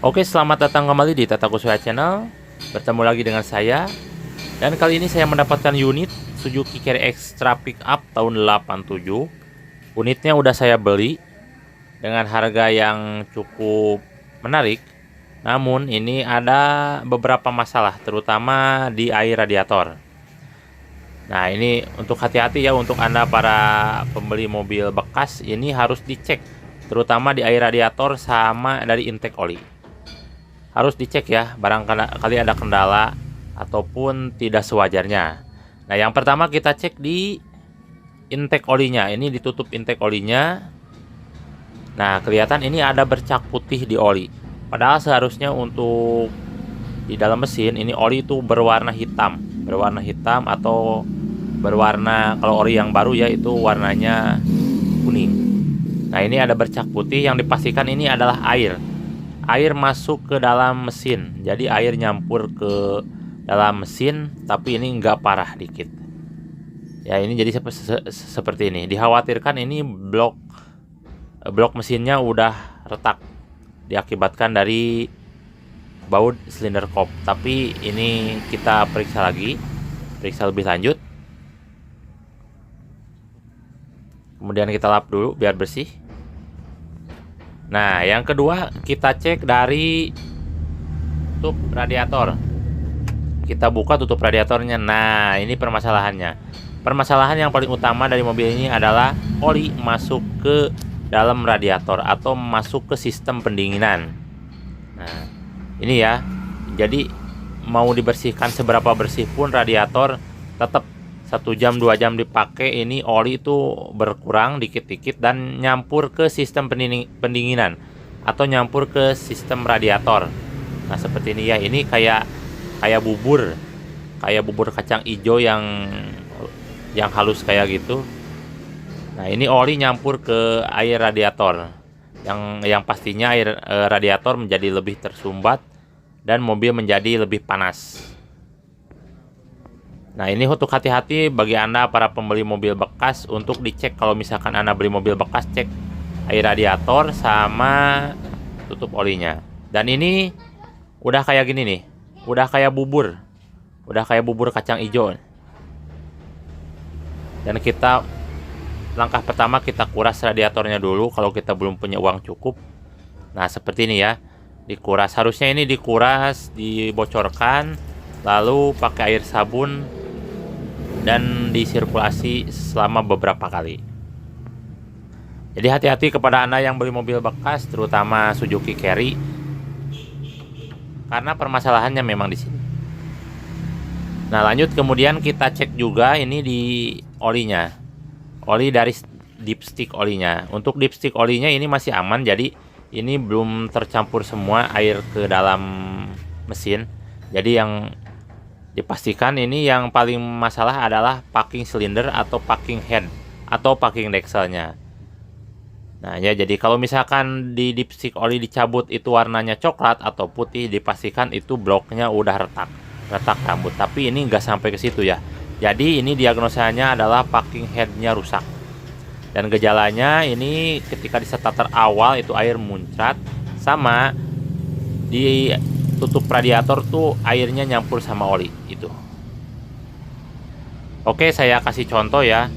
Oke, selamat datang kembali di Tata Kusuma Channel. Bertemu lagi dengan saya. Dan kali ini saya mendapatkan unit Suzuki Carry Extra Pickup tahun 87. Unitnya udah saya beli dengan harga yang cukup menarik. Namun ini ada beberapa masalah, terutama di air radiator. Nah, ini untuk hati-hati ya, untuk Anda para pembeli mobil bekas, ini harus dicek, terutama di air radiator sama dari intake oli. Harus dicek ya, barangkali ada kendala ataupun tidak sewajarnya. Nah, yang pertama kita cek di intake olinya. Ini ditutup intake olinya. Nah, kelihatan ini ada bercak putih di oli. Padahal seharusnya untuk di dalam mesin ini oli itu berwarna hitam, atau berwarna, kalau ori yang baru ya itu warnanya kuning. Nah, ini ada bercak putih, yang dipastikan ini adalah air masuk ke dalam mesin. Jadi air nyampur ke dalam mesin, tapi ini nggak parah, dikit ya. Ini jadi seperti ini. Dikhawatirkan ini blok mesinnya udah retak, diakibatkan dari baut silinder kop. Tapi ini kita periksa lebih lanjut. Kemudian kita lap dulu biar bersih. Nah, yang kedua kita cek dari tutup radiator. Kita buka tutup radiatornya. Nah, ini permasalahannya. Permasalahan yang paling utama dari mobil ini adalah oli masuk ke dalam radiator atau masuk ke sistem pendinginan. Nah, ini ya. Jadi mau dibersihkan seberapa bersih pun radiator, tetap 1 jam 2 jam dipakai, ini oli itu berkurang dikit-dikit dan nyampur ke sistem pendinginan atau nyampur ke sistem radiator. Nah, seperti ini ya. Ini kayak bubur kacang hijau yang halus kayak gitu. Nah, ini oli nyampur ke air radiator, yang pastinya air radiator menjadi lebih tersumbat dan mobil menjadi lebih panas. Nah, ini untuk hati-hati bagi Anda para pembeli mobil bekas, untuk dicek. Kalau misalkan Anda beli mobil bekas, cek air radiator sama tutup olinya. Dan ini udah kayak gini nih, udah kayak bubur kacang hijau. Dan langkah pertama kita kuras radiatornya dulu kalau kita belum punya uang cukup. Nah, seperti ini ya, dikuras. Harusnya ini dikuras, dibocorkan, lalu pakai air sabun dan disirkulasi selama beberapa kali. Jadi hati-hati kepada Anda yang beli mobil bekas, terutama Suzuki Carry, karena permasalahannya memang di sini. Nah, lanjut kemudian kita cek juga ini di olinya. Oli dari dipstick olinya. Untuk dipstick olinya ini masih aman, jadi ini belum tercampur semua air ke dalam mesin. Jadi yang dipastikan ini yang paling masalah adalah packing cylinder atau packing head atau packing dexelnya. Nah ya, jadi kalau misalkan di dipstick oli dicabut itu warnanya coklat atau putih, dipastikan itu bloknya udah retak rambut. Tapi ini nggak sampai ke situ ya. Jadi ini diagnosanya adalah packing headnya rusak. Dan gejalanya ini ketika di starter awal itu air muncrat, sama di tutup radiator tuh airnya nyampur sama oli itu. Oke, saya kasih contoh ya.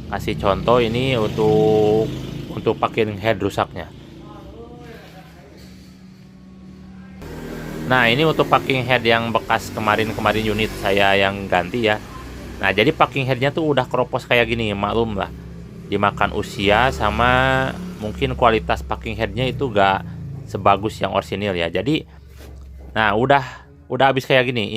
Ini untuk packing head rusaknya. Nah, ini untuk packing head yang bekas kemarin unit saya yang ganti ya. Nah, jadi packing headnya tuh udah keropos kayak gini, maklum lah, dimakan usia sama mungkin kualitas packing headnya itu gak sebagus yang orisinil ya. Jadi, nah udah habis kayak gini.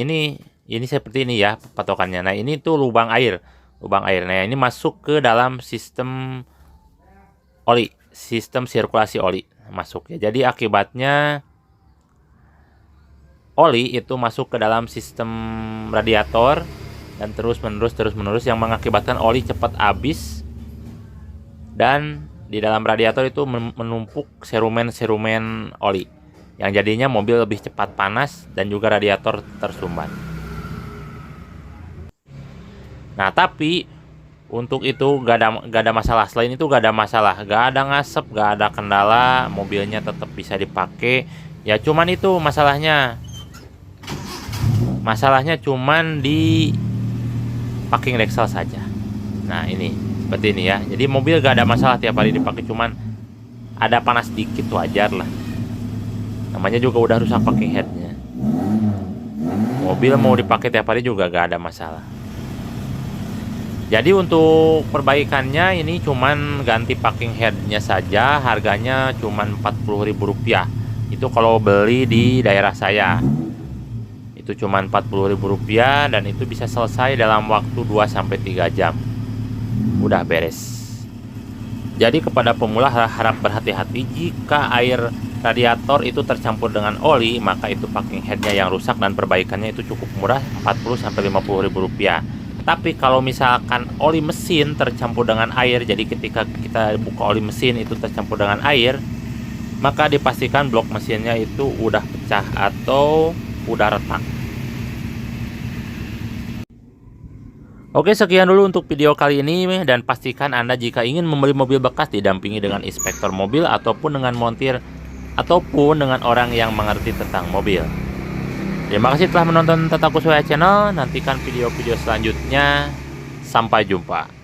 Ini seperti ini ya patokannya. Nah, ini tuh lubang air. Nah, ini masuk ke dalam sistem oli, sistem sirkulasi oli masuk ya. Jadi akibatnya oli itu masuk ke dalam sistem radiator dan terus menerus yang mengakibatkan oli cepat habis, dan di dalam radiator itu menumpuk serumen oli yang jadinya mobil lebih cepat panas dan juga radiator tersumbat. Nah, tapi untuk itu gak ada masalah. Selain itu gak ada masalah, gak ada ngasep, gak ada kendala, mobilnya tetap bisa dipakai. Ya cuman itu masalahnya. Masalahnya cuman di packing Lexel saja. Nah ini seperti ini ya. Jadi mobil gak ada masalah tiap hari dipakai, cuman ada panas dikit wajar lah. Namanya juga udah rusak packing headnya. Mobil mau dipakai tiap hari juga gak ada masalah. Jadi untuk perbaikannya ini cuman ganti packing headnya saja, harganya cuman Rp40.000. Itu kalau beli di daerah saya. Itu cuman Rp40.000 dan itu bisa selesai dalam waktu 2-3 jam. Udah beres. Jadi kepada pemula harap berhati-hati jika air radiator itu tercampur dengan oli, maka itu packing headnya yang rusak dan perbaikannya itu cukup murah, Rp40.000-Rp50.000. Tapi kalau misalkan oli mesin tercampur dengan air, jadi ketika kita buka oli mesin itu tercampur dengan air, maka dipastikan blok mesinnya itu udah pecah atau udah retak. Oke, sekian dulu untuk video kali ini, dan pastikan Anda jika ingin membeli mobil bekas didampingi dengan inspektor mobil ataupun dengan montir ataupun dengan orang yang mengerti tentang mobil. Terima kasih telah menonton Tata Kuswaya Channel. Nantikan video-video selanjutnya. Sampai jumpa.